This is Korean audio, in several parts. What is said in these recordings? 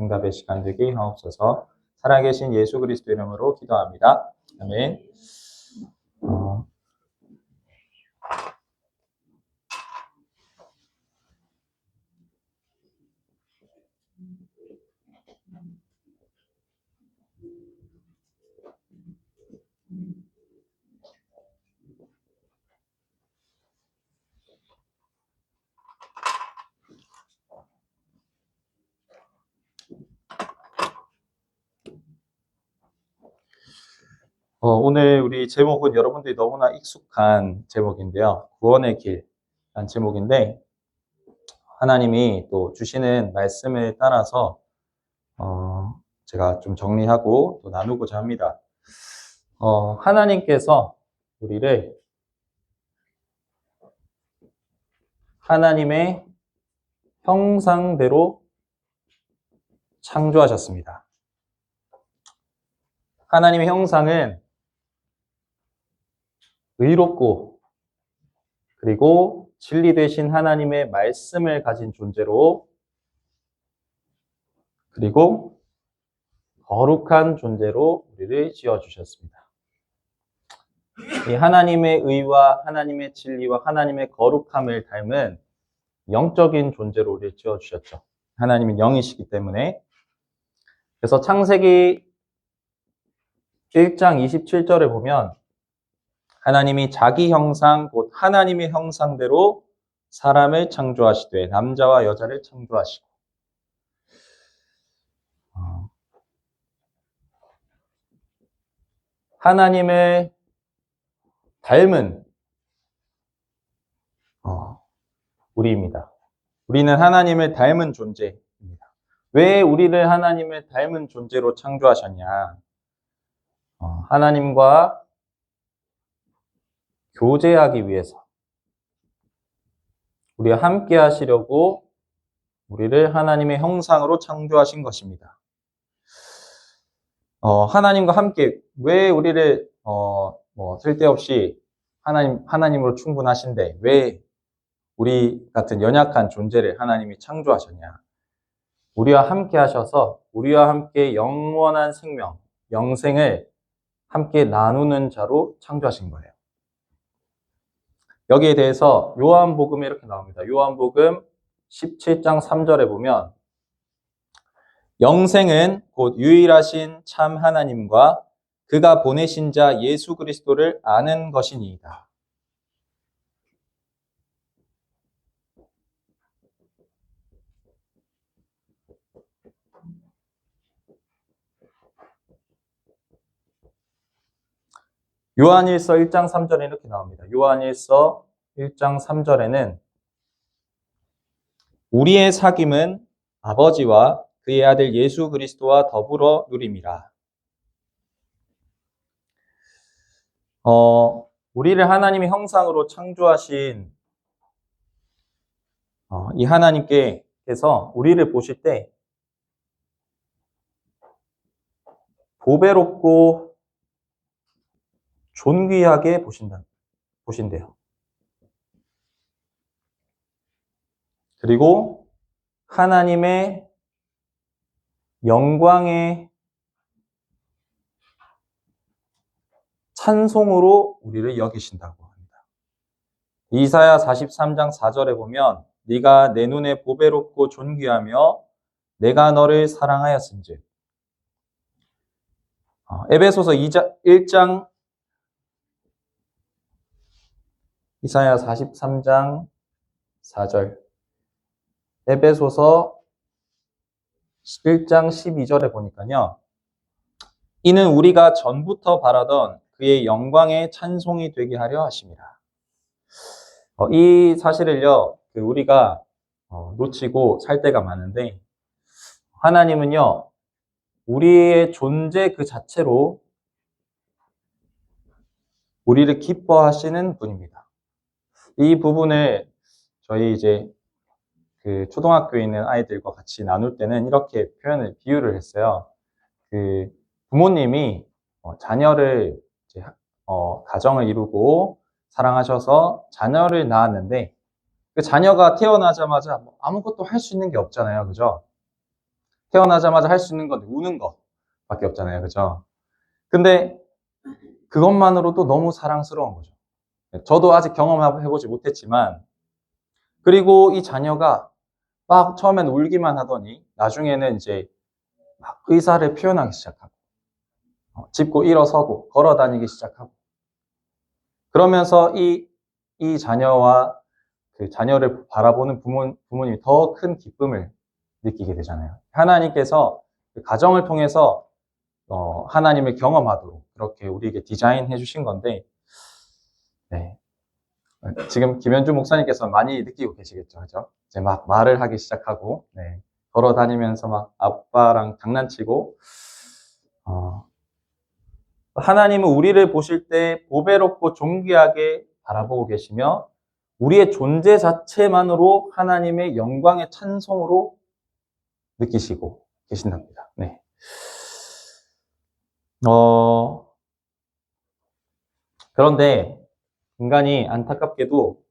응답의 시간 되게 하옵소서. 살아계신 예수 그리스도 이름으로 기도합니다. 아멘. 오늘 우리 제목은 여러분들이 너무나 익숙한 제목인데요. 구원의 길이라는 제목인데, 하나님이 또 주시는 말씀을 따라서 제가 좀 정리하고 또 나누고자 합니다. 하나님께서 우리를 하나님의 형상대로 창조하셨습니다. 하나님의 형상은 의롭고 그리고 진리 되신 하나님의 말씀을 가진 존재로 그리고 거룩한 존재로 우리를 지어주셨습니다. 이 하나님의 의와 하나님의 진리와 하나님의 거룩함을 닮은 영적인 존재로 우리를 지어주셨죠. 하나님은 영이시기 때문에. 그래서 창세기 1장 27절에 보면 하나님이 자기 형상 곧 하나님의 형상대로 사람을 창조하시되 남자와 여자를 창조하시고 하나님을 닮은 우리입니다. 우리는 하나님을 닮은 존재입니다. 왜 우리를 하나님을 닮은 존재로 창조하셨냐? 하나님과 교제하기 위해서 우리와 함께 하시려고 우리를 하나님의 형상으로 창조하신 것입니다. 하나님과 함께 왜 우리를 쓸데없이 하나님으로 충분하신데 왜 우리 같은 연약한 존재를 하나님이 창조하셨냐? 우리와 함께 하셔서 우리와 함께 영원한 생명, 영생을 함께 나누는 자로 창조하신 거예요. 여기에 대해서 요한복음에 이렇게 나옵니다. 요한복음 17장 3절에 보면 영생은 곧 유일하신 참 하나님과 그가 보내신 자 예수 그리스도를 아는 것이니이다. 요한일서 1장 3절에 이렇게 나옵니다. 요한일서 1장 3절에는 우리의 사귐은 아버지와 그의 아들 예수 그리스도와 더불어 누림이라. 우리를 하나님의 형상으로 창조하신 이 하나님께서 우리를 보실 때 보배롭고 존귀하게 보신대요. 그리고 하나님의 영광의 찬송으로 우리를 여기신다고 합니다. 이사야 43장 4절에 보면 네가 내 눈에 보배롭고 존귀하며 내가 너를 사랑하였은즉. 에베소서 1장 이사야 43장 4절, 에베소서 1장 12절에 보니까요. 이는 우리가 전부터 바라던 그의 영광의 찬송이 되게 하려 하심이라. 이 사실을요, 우리가 놓치고 살 때가 많은데, 하나님은요, 우리의 존재 그 자체로 우리를 기뻐하시는 분입니다. 이 부분을 저희 이제 초등학교에 있는 아이들과 같이 나눌 때는 이렇게 비유를 했어요. 부모님이 자녀를 이제 가정을 이루고 사랑하셔서 자녀를 낳았는데 그 자녀가 태어나자마자 아무것도 할 수 있는 게 없잖아요, 그죠? 태어나자마자 할 수 있는 건 우는 거밖에 없잖아요. 그죠? 근데 그것만으로도 너무 사랑스러운 거죠. 저도 아직 경험해보지 못했지만, 그리고 이 자녀가 막 처음엔 울기만 하더니 나중에는 이제 막 의사를 표현하기 시작하고, 짚고 일어서고 걸어 다니기 시작하고, 그러면서 이 자녀와 그 자녀를 바라보는 부모님이 더 큰 기쁨을 느끼게 되잖아요. 하나님께서 그 가정을 통해서 하나님을 경험하도록 그렇게 우리에게 디자인해 주신 건데, 네. 지금 김현주 목사님께서 많이 느끼고 계시겠죠, 그죠? 이제 막 말을 하기 시작하고, 네. 걸어 다니면서 막 아빠랑 장난치고, 하나님은 우리를 보실 때 보배롭고 존귀하게 바라보고 계시며, 우리의 존재 자체만으로 하나님의 영광의 찬송으로 느끼시고 계신답니다. 네. 그런데 인간이 안타깝게도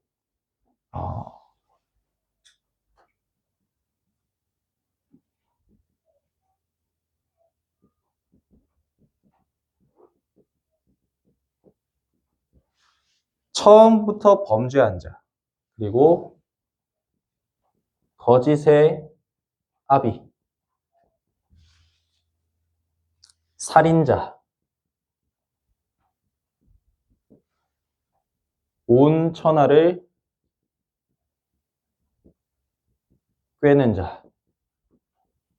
처음부터 범죄한 자, 그리고 거짓의 아비, 살인자, 온 천하를 꿰는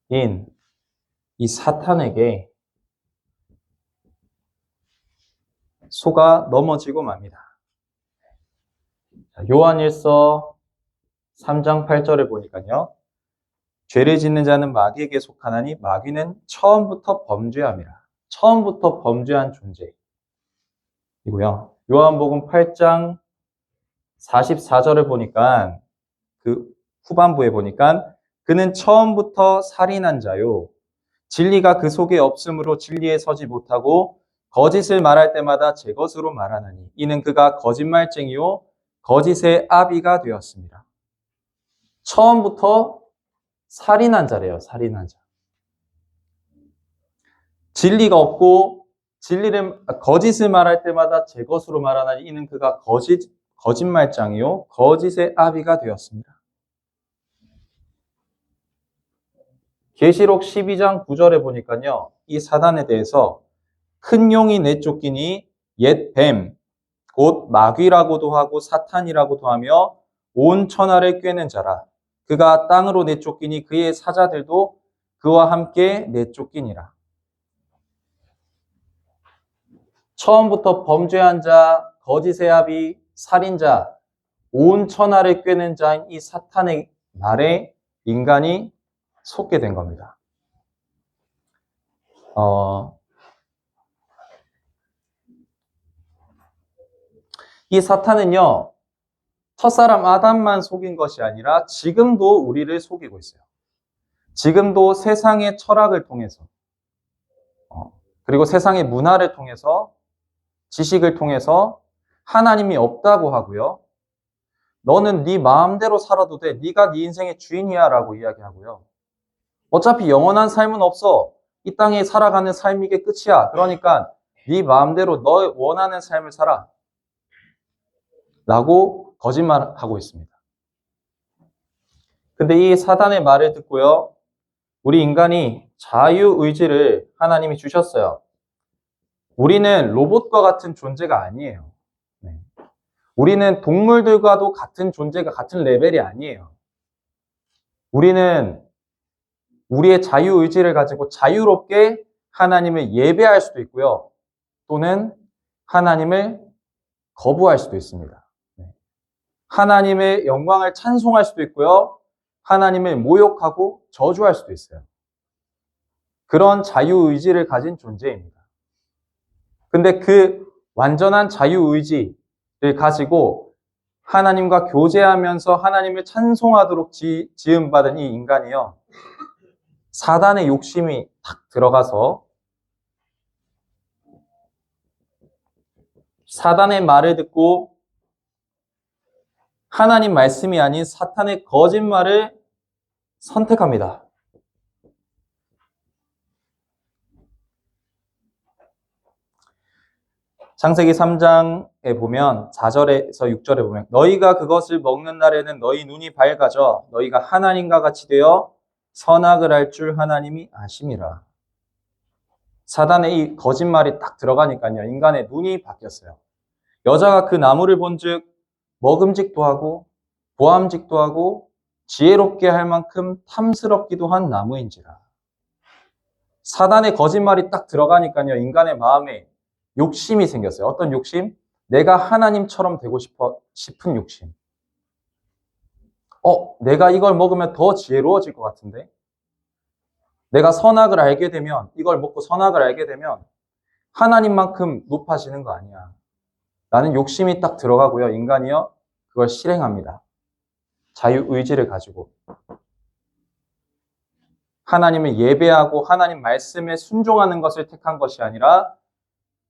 자인 이 사탄에게 속아 넘어지고 맙니다. 요한일서 3장 8절을 보니까요. 죄를 짓는 자는 마귀에게 속하나니 마귀는 처음부터 범죄함이라. 처음부터 범죄한 존재이고요. 요한복음 8장 44절을 보니까 그 후반부에 보니까 그는 처음부터 살인한 자요. 진리가 그 속에 없으므로 진리에 서지 못하고 거짓을 말할 때마다 제 것으로 말하나니 이는 그가 거짓말쟁이요 거짓의 아비가 되었습니다. 처음부터 살인한 자래요. 살인한 자. 진리가 없고 거짓을 말할 때마다 제 것으로 말하나니 이는 그가 거짓말장이요 거짓의 아비가 되었습니다. 계시록 12장 9절에 보니까요. 이 사단에 대해서 큰 용이 내쫓기니 옛 뱀, 곧 마귀라고도 하고 사탄이라고도 하며 온 천하를 꿰는 자라. 그가 땅으로 내쫓기니 그의 사자들도 그와 함께 내쫓기니라. 처음부터 범죄한 자, 거짓의 아비, 살인자, 온 천하를 꿰는 자인 이 사탄의 말에 인간이 속게 된 겁니다. 이 사탄은요, 첫사람 아담만 속인 것이 아니라 지금도 우리를 속이고 있어요. 지금도 세상의 철학을 통해서, 그리고 세상의 문화를 통해서, 지식을 통해서 하나님이 없다고 하고요. 너는 네 마음대로 살아도 돼. 네가 네 인생의 주인이야 라고 이야기하고요. 어차피 영원한 삶은 없어. 이 땅에 살아가는 삶이 이게 끝이야. 그러니까 네 마음대로 너 원하는 삶을 살아. 라고 거짓말하고 있습니다. 근데 이 사단의 말을 듣고요. 우리 인간이 자유의지를 하나님이 주셨어요. 우리는 로봇과 같은 존재가 아니에요. 네. 우리는 동물들과도 같은 존재가 같은 레벨이 아니에요. 우리는 우리의 자유의지를 가지고 자유롭게 하나님을 예배할 수도 있고요. 또는 하나님을 거부할 수도 있습니다. 하나님의 영광을 찬송할 수도 있고요. 하나님을 모욕하고 저주할 수도 있어요. 그런 자유의지를 가진 존재입니다. 근데 그 완전한 자유의지를 가지고 하나님과 교제하면서 하나님을 찬송하도록 지음받은 이 인간이요. 사단의 욕심이 탁 들어가서 사단의 말을 듣고 하나님 말씀이 아닌 사탄의 거짓말을 선택합니다. 창세기 3장에 보면 4절에서 6절에 보면 너희가 그것을 먹는 날에는 너희 눈이 밝아져 너희가 하나님과 같이 되어 선악을 알 줄 하나님이 아심이라. 사단의 이 거짓말이 딱 들어가니까요. 인간의 눈이 바뀌었어요. 여자가 그 나무를 본즉 먹음직도 하고 보암직도 하고 지혜롭게 할 만큼 탐스럽기도 한 나무인지라. 사단의 거짓말이 딱 들어가니까요. 인간의 마음에 욕심이 생겼어요. 어떤 욕심? 내가 하나님처럼 되고 싶은 욕심. 내가 이걸 먹으면 더 지혜로워질 것 같은데? 내가 선악을 알게 되면, 이걸 먹고 선악을 알게 되면 하나님만큼 높아지는 거 아니야. 라는 욕심이 딱 들어가고요. 인간이요. 그걸 실행합니다. 자유의지를 가지고. 하나님을 예배하고 하나님 말씀에 순종하는 것을 택한 것이 아니라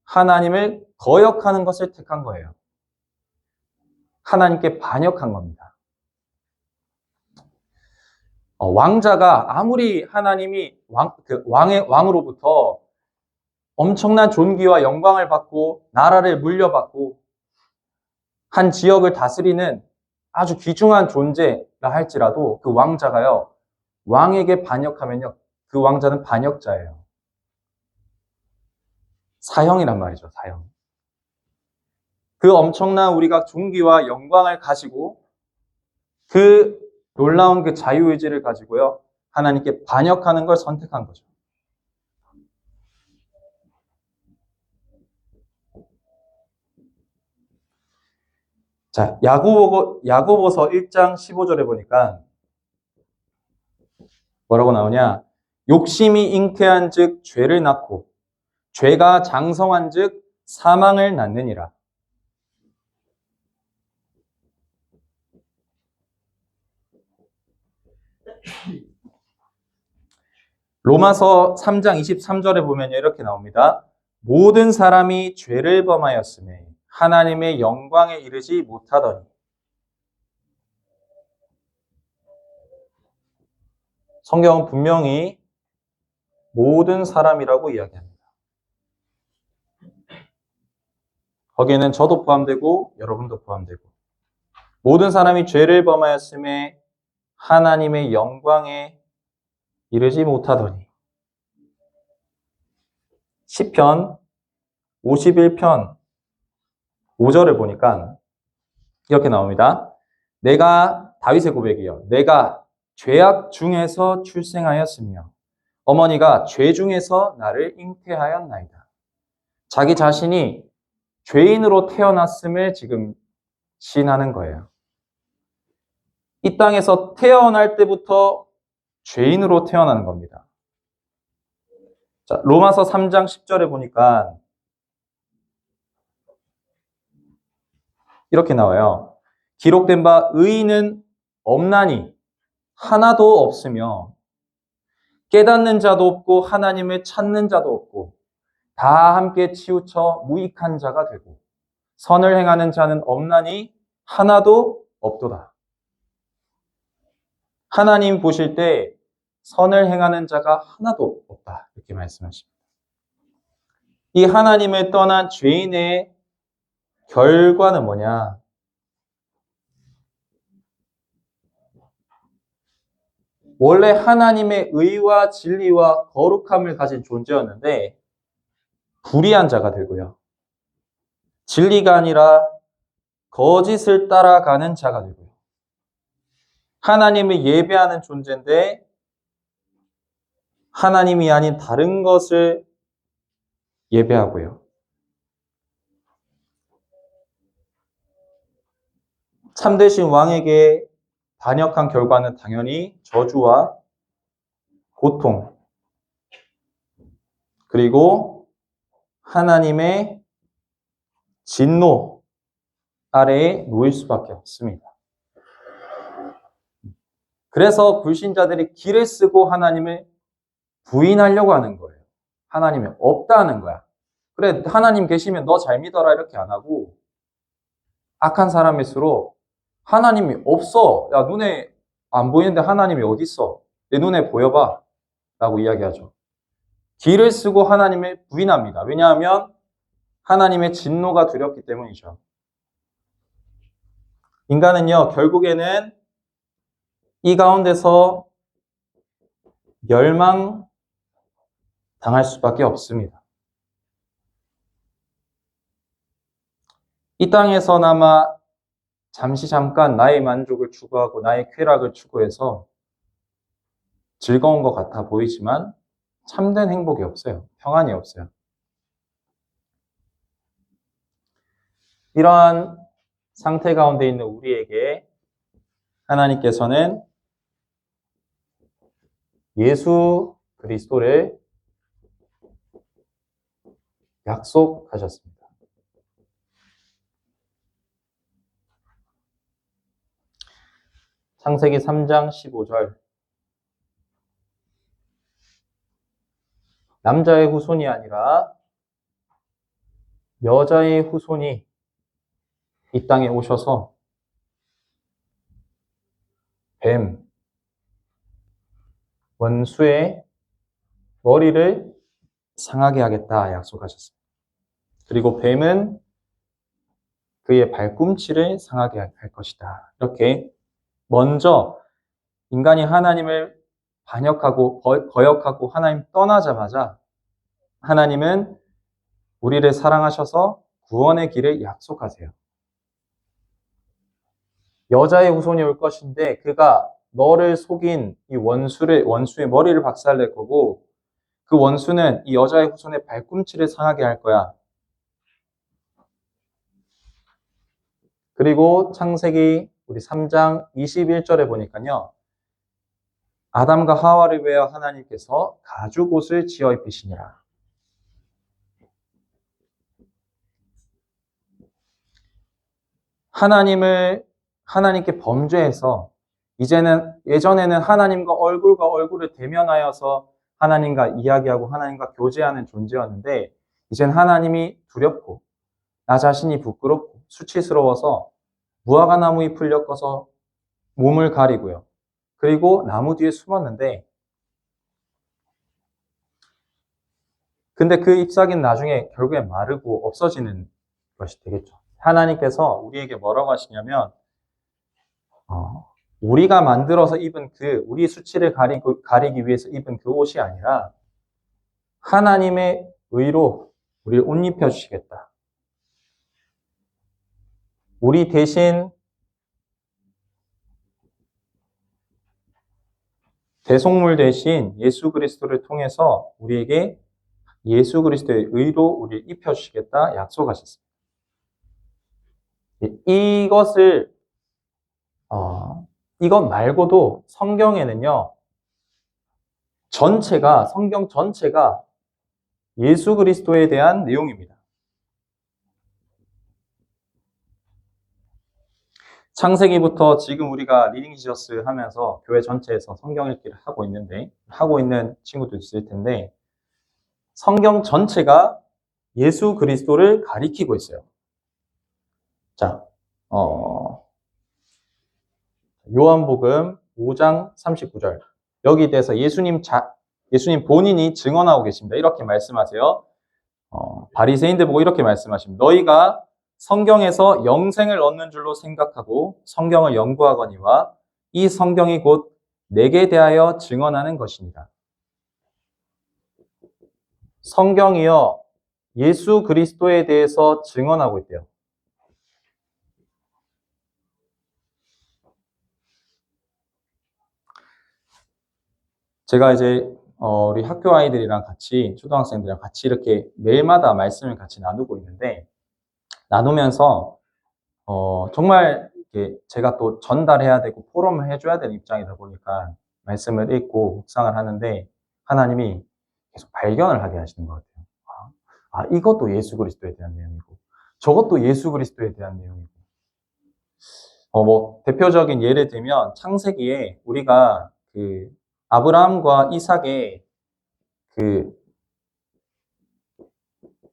하나님을 거역하는 것을 택한 거예요. 하나님께 반역한 겁니다. 왕자가 아무리 하나님이 왕으로부터 엄청난 존귀와 영광을 받고 나라를 물려받고 한 지역을 다스리는 아주 귀중한 존재라 할지라도 그 왕자가요, 왕에게 반역하면요, 그 왕자는 반역자예요. 사형이란 말이죠, 사형. 그 엄청난 우리가 존귀와 영광을 가지고 그 놀라운 그 자유의지를 가지고요, 하나님께 반역하는 걸 선택한 거죠. 자, 야고보서 1장 15절에 보니까 뭐라고 나오냐? 욕심이 잉태한 즉 죄를 낳고 죄가 장성한 즉 사망을 낳느니라. 로마서 3장 23절에 보면 이렇게 나옵니다. 모든 사람이 죄를 범하였음에 하나님의 영광에 이르지 못하더니. 성경은 분명히 모든 사람이라고 이야기합니다. 거기에는 저도 포함되고 여러분도 포함되고 모든 사람이 죄를 범하였음에 하나님의 영광에 이르지 못하더니. 시편 51편 5절을 보니까 이렇게 나옵니다. 다윗의 고백이요. 내가 죄악 중에서 출생하였으며 어머니가 죄 중에서 나를 잉태하였나이다. 자기 자신이 죄인으로 태어났음을 지금 시인하는 거예요. 이 땅에서 태어날 때부터 죄인으로 태어나는 겁니다. 자, 로마서 3장 10절에 보니까 이렇게 나와요. 기록된 바 의인은 없나니 하나도 없으며 깨닫는 자도 없고 하나님을 찾는 자도 없고 다 함께 치우쳐 무익한 자가 되고 선을 행하는 자는 없나니 하나도 없도다. 하나님 보실 때 선을 행하는 자가 하나도 없다. 이렇게 말씀하십니다. 이 하나님을 떠난 죄인의 결과는 뭐냐? 원래 하나님의 의와 진리와 거룩함을 가진 존재였는데 불의한 자가 되고요. 진리가 아니라 거짓을 따라가는 자가 되고요. 하나님을 예배하는 존재인데 하나님이 아닌 다른 것을 예배하고요. 참되신 왕에게 반역한 결과는 당연히 저주와 고통, 그리고 하나님의 진노 아래에 놓일 수밖에 없습니다. 그래서 불신자들이 길을 쓰고 하나님을 부인하려고 하는 거예요. 하나님이 없다는 거야. 그래, 하나님 계시면 너 잘 믿어라 이렇게 안 하고 악한 사람일수록 하나님이 없어. 야, 눈에 안 보이는데 하나님이 어디 있어? 내 눈에 보여봐. 라고 이야기하죠. 길을 쓰고 하나님을 부인합니다. 왜냐하면 하나님의 진노가 두렵기 때문이죠. 인간은요, 결국에는 이 가운데서 멸망당할 수밖에 없습니다. 이 땅에서나마 잠깐 나의 만족을 추구하고 나의 쾌락을 추구해서 즐거운 것 같아 보이지만 참된 행복이 없어요. 평안이 없어요. 이러한 상태 가운데 있는 우리에게 하나님께서는 예수 그리스도를 약속하셨습니다. 창세기 3장 15절 남자의 후손이 아니라 여자의 후손이 이 땅에 오셔서 뱀, 원수의 머리를 상하게 하겠다 약속하셨습니다. 그리고 뱀은 그의 발꿈치를 상하게 할 것이다. 이렇게 먼저 인간이 하나님을 반역하고 거역하고 하나님 떠나자마자 하나님은 우리를 사랑하셔서 구원의 길을 약속하세요. 여자의 후손이 올 것인데 그가 너를 속인 이 원수의 머리를 박살낼 거고 그 원수는 이 여자의 후손의 발꿈치를 상하게 할 거야. 그리고 창세기 우리 3장 21절에 보니까요. 아담과 하와를 위하여 하나님께서 가죽옷을 지어 입히시니라. 하나님께 범죄해서 예전에는 하나님과 얼굴과 얼굴을 대면하여서 하나님과 이야기하고 하나님과 교제하는 존재였는데 이젠 하나님이 두렵고 나 자신이 부끄럽고 수치스러워서 무화과 나무 잎을 엮어서 몸을 가리고요. 그리고 나무 뒤에 숨었는데 근데 그 잎사귀는 나중에 결국에 마르고 없어지는 것이 되겠죠. 하나님께서 우리에게 뭐라고 하시냐면 우리가 만들어서 입은 우리의 수치를 가리기 위해서 입은 그 옷이 아니라 하나님의 의로 우리를 옷 입혀주시겠다. 우리 대신 대속물 대신 예수 그리스도를 통해서 우리에게 예수 그리스도의 의로 우리를 입혀주시겠다 약속하셨습니다. 이것 말고도 성경에는요, 성경 전체가 예수 그리스도에 대한 내용입니다. 창세기부터 지금 우리가 리딩 지저스 하면서 교회 전체에서 성경 읽기를 하고 있는 친구도 있을 텐데, 성경 전체가 예수 그리스도를 가리키고 있어요. 자, 요한복음 5장 39절. 여기에 대해서 예수님 본인이 증언하고 계십니다. 이렇게 말씀하세요. 바리새인들 보고 이렇게 말씀하십니다. 너희가 성경에서 영생을 얻는 줄로 생각하고 성경을 연구하거니와 이 성경이 곧 내게 대하여 증언하는 것입니다. 성경이요, 예수 그리스도에 대해서 증언하고 있대요. 제가 이제 우리 학교 아이들이랑 같이 초등학생들이랑 같이 이렇게 매일마다 말씀을 같이 나누고 있는데 나누면서 정말 이렇게 제가 또 전달해야 되고 포럼을 해줘야 되는 입장이다 보니까 말씀을 읽고 묵상을 하는데 하나님이 계속 발견을 하게 하시는 것 같아요. 이것도 예수 그리스도에 대한 내용이고 저것도 예수 그리스도에 대한 내용이고 대표적인 예를 들면 창세기에 우리가 아브라함과 이삭의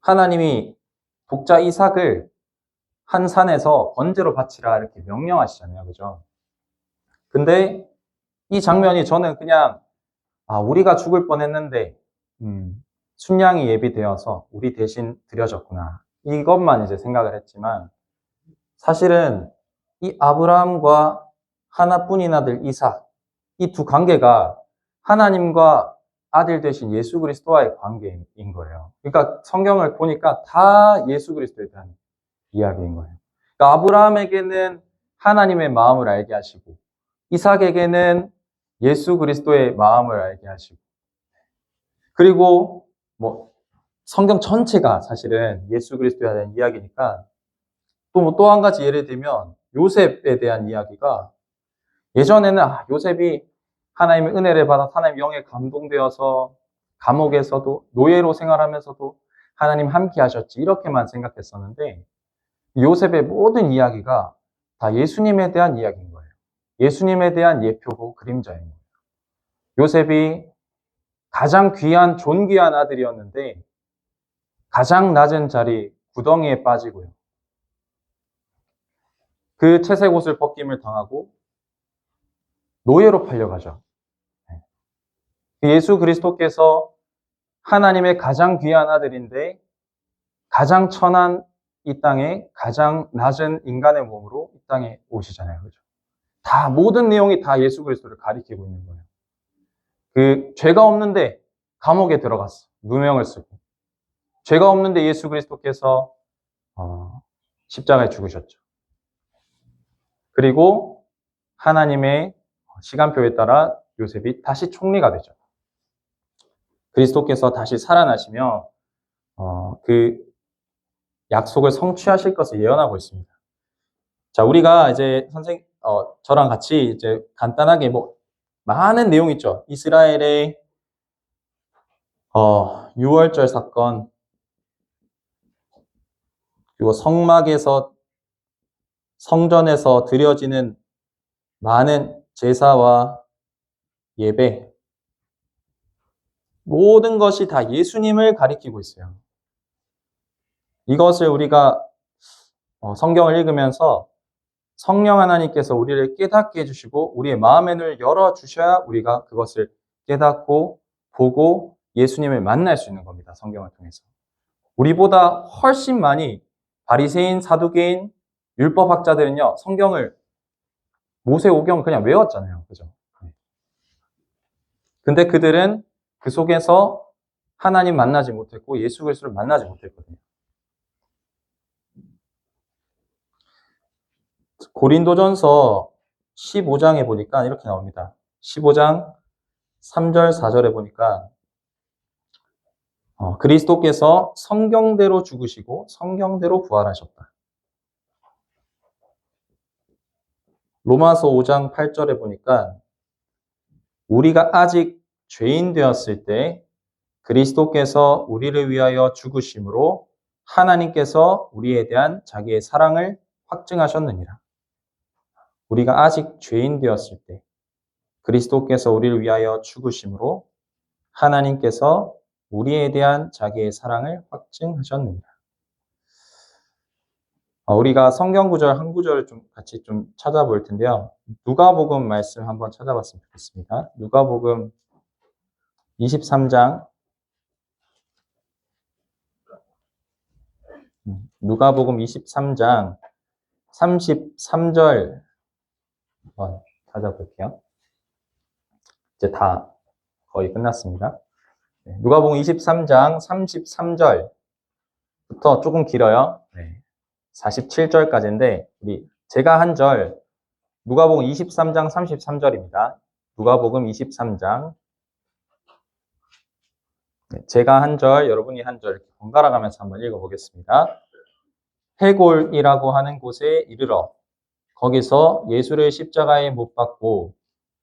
하나님이 독자 이삭을 한 산에서 번제로 바치라 이렇게 명령하시잖아요. 그죠? 근데 이 장면이 저는 그냥 우리가 죽을 뻔했는데 순양이 예비되어서 우리 대신 드려졌구나. 이것만 이제 생각을 했지만 사실은 이 아브라함과 하나뿐인 아들 이삭, 이 두 관계가 하나님과 아들 되신 예수 그리스도와의 관계인 거예요. 그러니까 성경을 보니까 다 예수 그리스도에 대한 이야기인 거예요. 그러니까 아브라함에게는 하나님의 마음을 알게 하시고 이삭에게는 예수 그리스도의 마음을 알게 하시고 그리고 뭐 성경 전체가 사실은 예수 그리스도에 대한 이야기니까 또 한 가지 예를 들면 요셉에 대한 이야기가 예전에는 요셉이 하나님의 은혜를 받아 하나님의 영에 감동되어서 감옥에서도 노예로 생활하면서도 하나님 함께 하셨지 이렇게만 생각했었는데 요셉의 모든 이야기가 다 예수님에 대한 이야기인 거예요. 예수님에 대한 예표고 그림자인 거예요. 요셉이 가장 귀한 존귀한 아들이었는데 가장 낮은 자리 구덩이에 빠지고요. 그 채색 옷을 벗김을 당하고 노예로 팔려가죠. 예수 그리스도께서 하나님의 가장 귀한 아들인데 가장 천한 이 땅에 가장 낮은 인간의 몸으로 이 땅에 오시잖아요. 그죠? 다 모든 내용이 다 예수 그리스도를 가리키고 있는 거예요. 그 죄가 없는데 감옥에 들어갔어. 누명을 쓰고. 죄가 없는데 예수 그리스도께서 십자가에 죽으셨죠. 그리고 하나님의 시간표에 따라 요셉이 다시 총리가 되죠. 그리스도께서 다시 살아나시며 그 약속을 성취하실 것을 예언하고 있습니다. 자, 우리가 이제 저랑 같이 이제 간단하게 많은 내용 있죠. 이스라엘의 유월절 사건, 그리고 성전에서 드려지는 많은 제사와 예배, 모든 것이 다 예수님을 가리키고 있어요. 이것을 우리가 성경을 읽으면서 성령 하나님께서 우리를 깨닫게 해주시고 우리의 마음의 눈을 열어주셔야 우리가 그것을 깨닫고 보고 예수님을 만날 수 있는 겁니다. 성경을 통해서. 우리보다 훨씬 많이 바리새인, 사두개인, 율법학자들은요. 성경을 모세오경을 그냥 외웠잖아요. 그죠? 근데 그들은 그 속에서 하나님 만나지 못했고 예수 그리스도를 만나지 못했거든요. 고린도전서 15장에 보니까 이렇게 나옵니다. 15장 3절, 4절에 보니까 그리스도께서 성경대로 죽으시고 성경대로 부활하셨다. 로마서 5장 8절에 보니까 우리가 아직 죄인 되었을 때 그리스도께서 우리를 위하여 죽으심으로 하나님께서 우리에 대한 자기의 사랑을 확증하셨느니라. 우리가 아직 죄인 되었을 때 그리스도께서 우리를 위하여 죽으심으로 하나님께서 우리에 대한 자기의 사랑을 확증하셨느니라. 우리가 성경 구절 한 구절을 같이 찾아볼 텐데요. 누가복음 말씀 한번 찾아봤으면 좋겠습니다. 누가복음 23장 누가복음 23장 33절 한번 찾아볼게요. 이제 다 거의 끝났습니다. 누가복음 23장 33절부터 조금 길어요. 47절까지인데 제가 한 절 누가복음 23장 33절입니다. 누가복음 23장 제가 한 절, 여러분이 한 절 번갈아 가면서 한번 읽어보겠습니다. 해골이라고 하는 곳에 이르러 거기서 예수를 십자가에 못 박고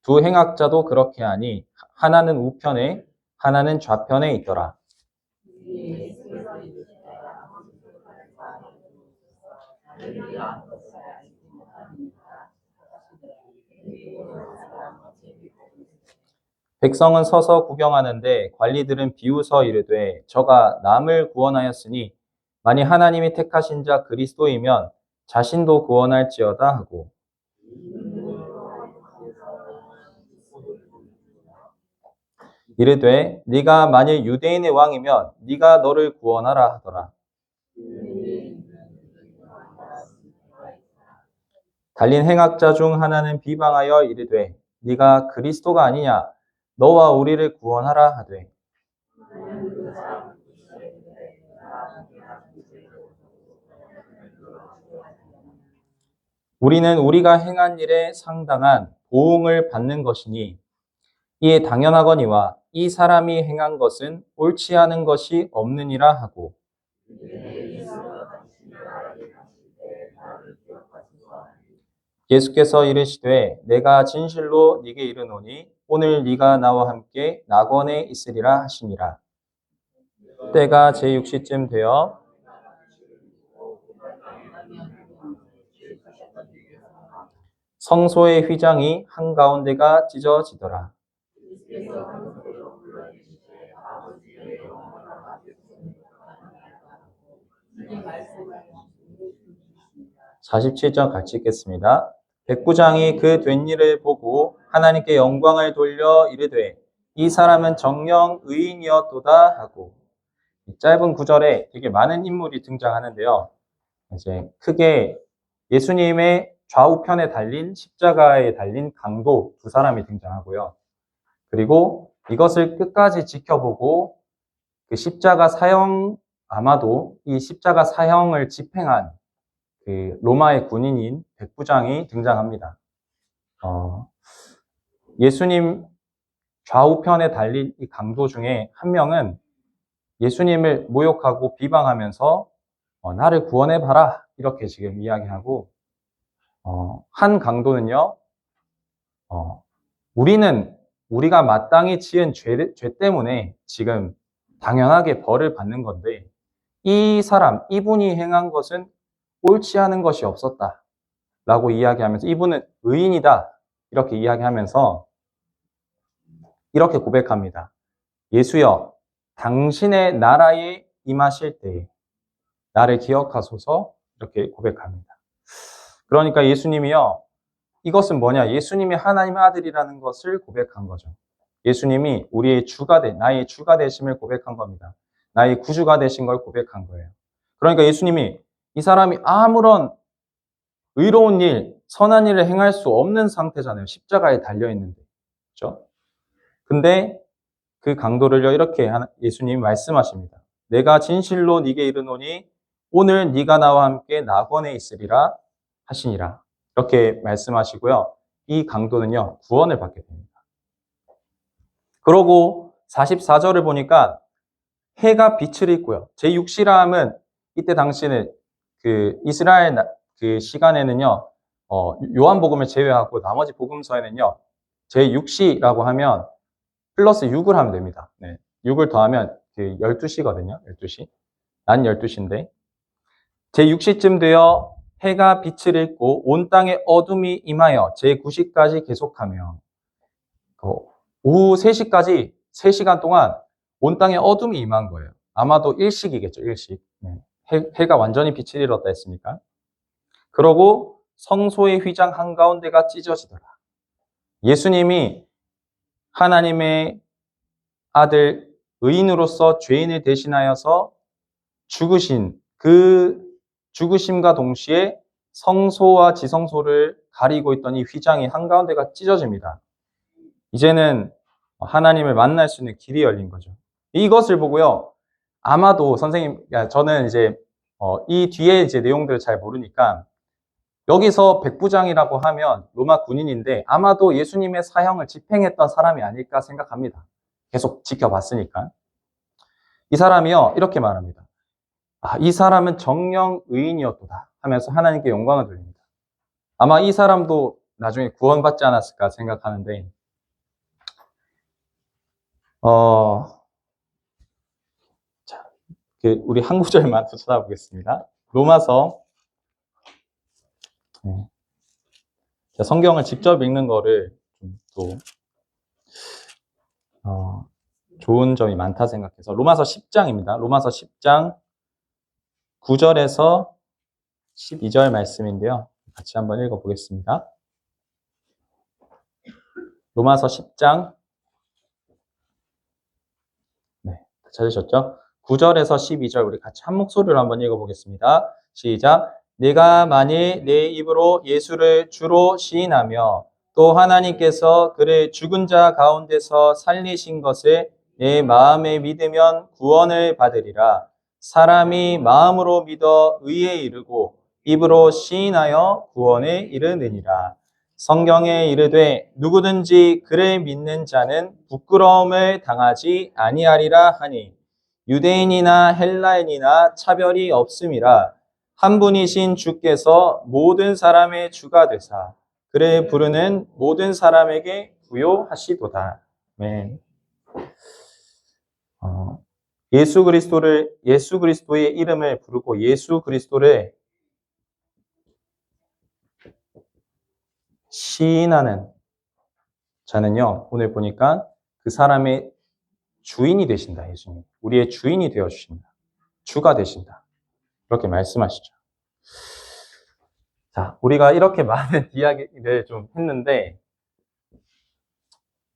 두 행악자도 그렇게 하니 하나는 우편에 하나는 좌편에 있더라. 백성은 서서 구경하는데 관리들은 비웃어 이르되 저가 남을 구원하였으니 만일 하나님이 택하신 자 그리스도이면 자신도 구원할지어다 하고 이르되 네가 만일 유대인의 왕이면 네가 너를 구원하라 하더라. 달린 행악자 중 하나는 비방하여 이르되 네가 그리스도가 아니냐 너와 우리를 구원하라 하되 우리는 우리가 행한 일에 상당한 보응을 받는 것이니 이에 당연하거니와 이 사람이 행한 것은 옳지 않은 것이 없느니라 하고 예수께서 이르시되 내가 진실로 네게 이르노니 오늘 네가 나와 함께 낙원에 있으리라 하시니라. 때가 제6시쯤 되어 성소의 휘장이 한가운데가 찢어지더라. 47절 같이 읽겠습니다. 백부장이 그 된 일을 보고 하나님께 영광을 돌려 이르되 이 사람은 정녕 의인이었도다 하고 짧은 구절에 되게 많은 인물이 등장하는데요. 이제 크게 예수님의 좌우편에 달린 십자가에 달린 강도 두 사람이 등장하고요. 그리고 이것을 끝까지 지켜보고 그 십자가 사형 아마도 이 십자가 사형을 집행한 그 로마의 군인인 백부장이 등장합니다. 예수님 좌우편에 달린 이 강도 중에 한 명은 예수님을 모욕하고 비방하면서 나를 구원해봐라 이렇게 지금 이야기하고 한 강도는요 우리가 마땅히 지은 죄 때문에 지금 당연하게 벌을 받는 건데 이분이 행한 것은 옳지 않은 것이 없었다 라고 이야기하면서 이분은 의인이다 이렇게 이야기하면서 이렇게 고백합니다. 예수여 당신의 나라에 임하실 때에 나를 기억하소서 이렇게 고백합니다. 그러니까 예수님이요 이것은 뭐냐? 예수님이 하나님의 아들이라는 것을 고백한 거죠. 예수님이 우리의 나의 주가 되심을 고백한 겁니다. 나의 구주가 되신 걸 고백한 거예요. 그러니까 예수님이 이 사람이 아무런 의로운 일, 선한 일을 행할 수 없는 상태잖아요. 십자가에 달려있는데. 그렇죠? 근데 그 강도를요, 이렇게 예수님이 말씀하십니다. 내가 진실로 네게 이르노니 오늘 네가 나와 함께 낙원에 있으리라 하시니라. 이렇게 말씀하시고요. 이 강도는요, 구원을 받게 됩니다. 그러고 44절을 보니까 해가 빛을 잃고요. 제6시람은 이때 당시는 그 이스라엘 그 시간에는요, 요한복음을 제외하고 나머지 복음서에는요, 제6시라고 하면 플러스 6을 하면 됩니다. 네. 6을 더하면 그 12시거든요. 12시. 난 12시인데. 제6시쯤 되어 해가 빛을 잃고 온 땅에 어둠이 임하여 제9시까지 계속하며 오후 3시까지 3시간 동안 온 땅에 어둠이 임한 거예요. 아마도 일식이겠죠. 일식. 네. 해가 완전히 빛을 잃었다 했으니까. 그러고 성소의 휘장 한가운데가 찢어지더라. 예수님이 하나님의 아들 의인으로서 죄인을 대신하여서 죽으신 그 죽으심과 동시에 성소와 지성소를 가리고 있던 이 휘장이 한가운데가 찢어집니다. 이제는 하나님을 만날 수 있는 길이 열린 거죠. 이것을 보고요. 아마도 선생님, 저는 이제 이 뒤에 이제 내용들을 잘 모르니까 여기서 백부장이라고 하면 로마 군인인데 아마도 예수님의 사형을 집행했던 사람이 아닐까 생각합니다. 계속 지켜봤으니까. 이 사람이요, 이렇게 말합니다. 이 사람은 정령 의인이었도다 하면서 하나님께 영광을 돌립니다. 아마 이 사람도 나중에 구원받지 않았을까 생각하는데, 자, 우리 한 구절만 더 찾아보겠습니다. 로마서, 성경을 직접 읽는 거를 또, 좋은 점이 많다 생각해서 로마서 10장입니다. 로마서 10장 9절에서 12절 말씀인데요. 같이 한번 읽어보겠습니다. 로마서 10장 네, 찾으셨죠? 9절에서 12절 우리 같이 한 목소리로 한번 읽어보겠습니다. 시작! 네가 만일 내 입으로 예수를 주로 시인하며 또 하나님께서 그를 죽은 자 가운데서 살리신 것을 내 마음에 믿으면 구원을 받으리라. 사람이 마음으로 믿어 의에 이르고 입으로 시인하여 구원에 이르느니라. 성경에 이르되 누구든지 그를 믿는 자는 부끄러움을 당하지 아니하리라 하니 유대인이나 헬라인이나 차별이 없음이라. 한 분이신 주께서 모든 사람의 주가 되사 그를 부르는 모든 사람에게 부요하시도다. 아멘. 예수 그리스도의 이름을 부르고 예수 그리스도를 시인하는 자는요, 오늘 보니까 그 사람의 주인이 되신다, 예수님. 우리의 주인이 되어 주신다. 주가 되신다. 그렇게 말씀하시죠. 자, 우리가 이렇게 많은 이야기를 좀 했는데,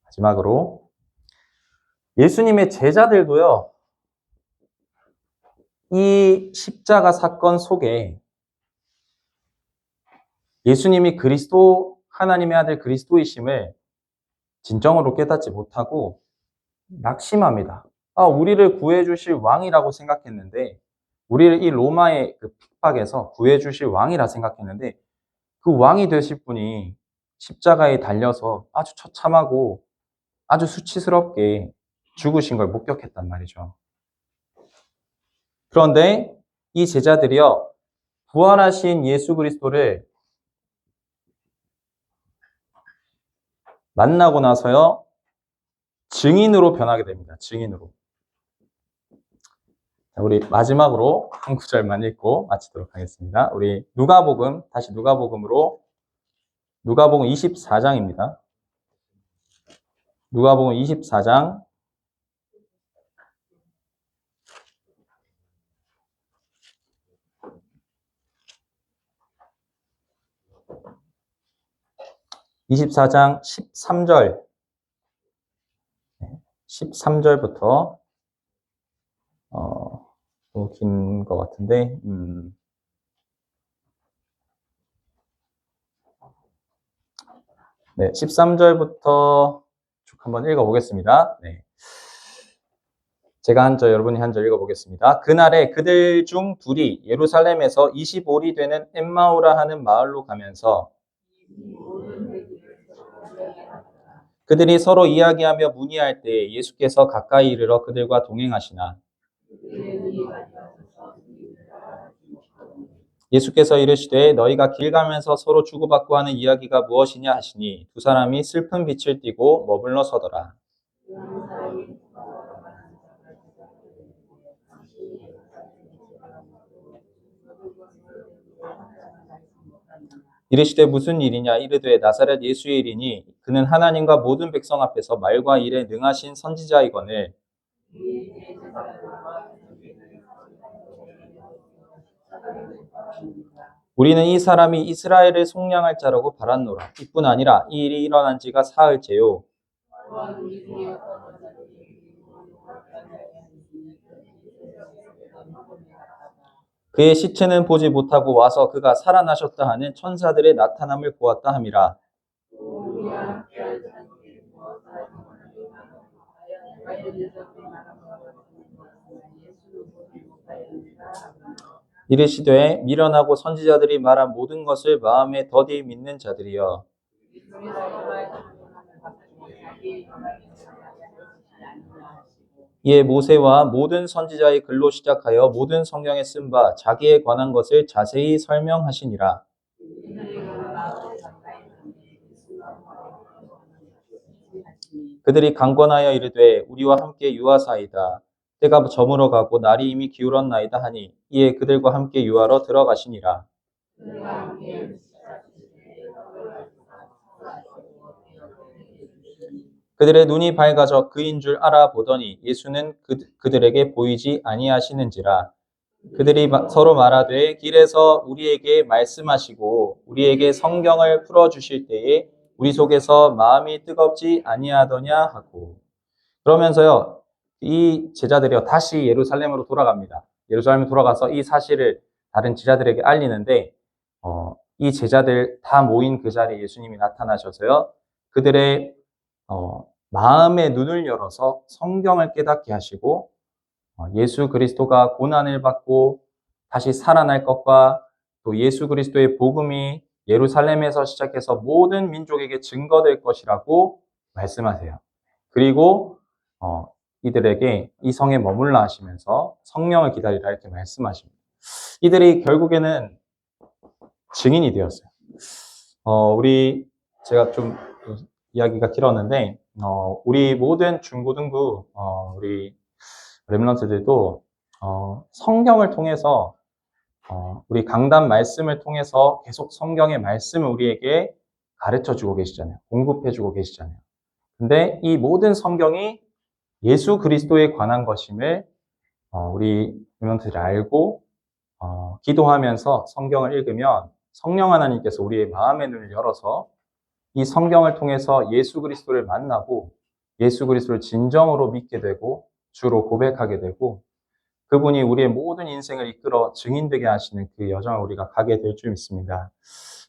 마지막으로, 예수님의 제자들도요, 이 십자가 사건 속에 예수님이 하나님의 아들 그리스도이심을 진정으로 깨닫지 못하고 낙심합니다. 우리를 구해주실 왕이라고 생각했는데, 우리를 이 로마의 그 핍박에서 구해주실 왕이라 생각했는데, 그 왕이 되실 분이 십자가에 달려서 아주 처참하고 아주 수치스럽게 죽으신 걸 목격했단 말이죠. 그런데 이 제자들이요, 부활하신 예수 그리스도를 만나고 나서요, 증인으로 변하게 됩니다. 증인으로. 우리 마지막으로 한 구절만 읽고 마치도록 하겠습니다. 우리 다시 누가복음으로, 누가복음 24장입니다. 누가복음 24장 24장 13절 13절부터 너무 긴 것 같은데 네, 13절부터 쭉 한번 읽어보겠습니다. 네. 제가 한 절, 여러분이 한 절 읽어보겠습니다. 그날에 그들 중 둘이 예루살렘에서 25리 되는 엠마오라 하는 마을로 가면서 그들이 서로 이야기하며 문의할 때 예수께서 가까이 이르러 그들과 동행하시나 예수께서 이르시되 너희가 길 가면서 서로 주고받고 하는 이야기가 무엇이냐 하시니 두 사람이 슬픈 빛을 띠고 머물러 서더라. 이르시되 무슨 일이냐 이르되 나사렛 예수의 일이니 그는 하나님과 모든 백성 앞에서 말과 일에 능하신 선지자이거늘 우리는 이 사람이 이스라엘을 속량할 자라고 바랐노라. 이뿐 아니라 이 일이 일어난 지가 사흘째요. 그의 시체는 보지 못하고 와서 그가 살아나셨다 하는 천사들의 나타남을 보았다 함이라. 이르시되 미련하고 선지자들이 말한 모든 것을 마음에 더디 믿는 자들이여. 이에 모세와 모든 선지자의 글로 시작하여 모든 성경에 쓴 바 자기에 관한 것을 자세히 설명하시니라. 그들이 강권하여 이르되 우리와 함께 유하사이다. 때가 저물어 가고 날이 이미 기울었나이다 하니 이에 그들과 함께 유하러 들어가시니라. 그들의 눈이 밝아져 그인 줄 알아보더니 예수는 그들에게 보이지 아니하시는지라. 그들이 서로 말하되 길에서 우리에게 말씀하시고 우리에게 성경을 풀어주실 때에 우리 속에서 마음이 뜨겁지 아니하더냐 하고. 그러면서요, 이 제자들이요 다시 예루살렘으로 돌아갑니다. 예루살렘에 돌아가서 이 사실을 다른 제자들에게 알리는데 이 제자들 다 모인 그 자리에 예수님이 나타나셔서요. 그들의 마음의 눈을 열어서 성경을 깨닫게 하시고 예수 그리스도가 고난을 받고 다시 살아날 것과 또 예수 그리스도의 복음이 예루살렘에서 시작해서 모든 민족에게 증거될 것이라고 말씀하세요. 그리고 이들에게 이 성에 머물라 하시면서 성령을 기다리라 이렇게 말씀하십니다. 이들이 결국에는 증인이 되었어요. 제가 좀 이야기가 길었는데, 우리 모든 중고등부, 우리 렘넌트들도, 성경을 통해서, 우리 강단 말씀을 통해서 계속 성경의 말씀을 우리에게 가르쳐 주고 계시잖아요. 공급해 주고 계시잖아요. 근데 이 모든 성경이 예수 그리스도에 관한 것임을, 우리 렘넌트들이 알고, 기도하면서 성경을 읽으면 성령 하나님께서 우리의 마음의 눈을 열어서 이 성경을 통해서 예수 그리스도를 만나고 예수 그리스도를 진정으로 믿게 되고 주로 고백하게 되고 그분이 우리의 모든 인생을 이끌어 증인되게 하시는 그 여정을 우리가 가게 될 줄 믿습니다.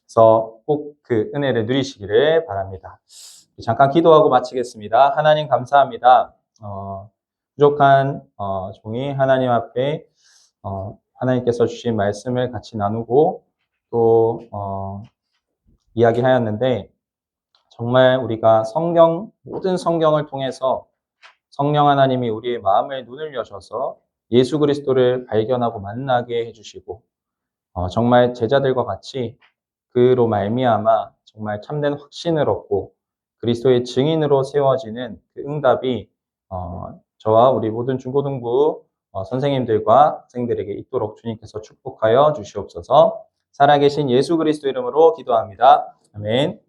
그래서 꼭 그 은혜를 누리시기를 바랍니다. 잠깐 기도하고 마치겠습니다. 하나님 감사합니다. 부족한 종이 하나님 앞에 하나님께서 주신 말씀을 같이 나누고 또 이야기하였는데 정말 우리가 모든 성경을 통해서 성령 하나님이 우리의 마음의 눈을 여셔서 예수 그리스도를 발견하고 만나게 해주시고 정말 제자들과 같이 그로 말미암아 정말 참된 확신을 얻고 그리스도의 증인으로 세워지는 그 응답이 저와 우리 모든 중고등부 선생님들과 학생들에게 있도록 주님께서 축복하여 주시옵소서. 살아계신 예수 그리스도 이름으로 기도합니다. 아멘.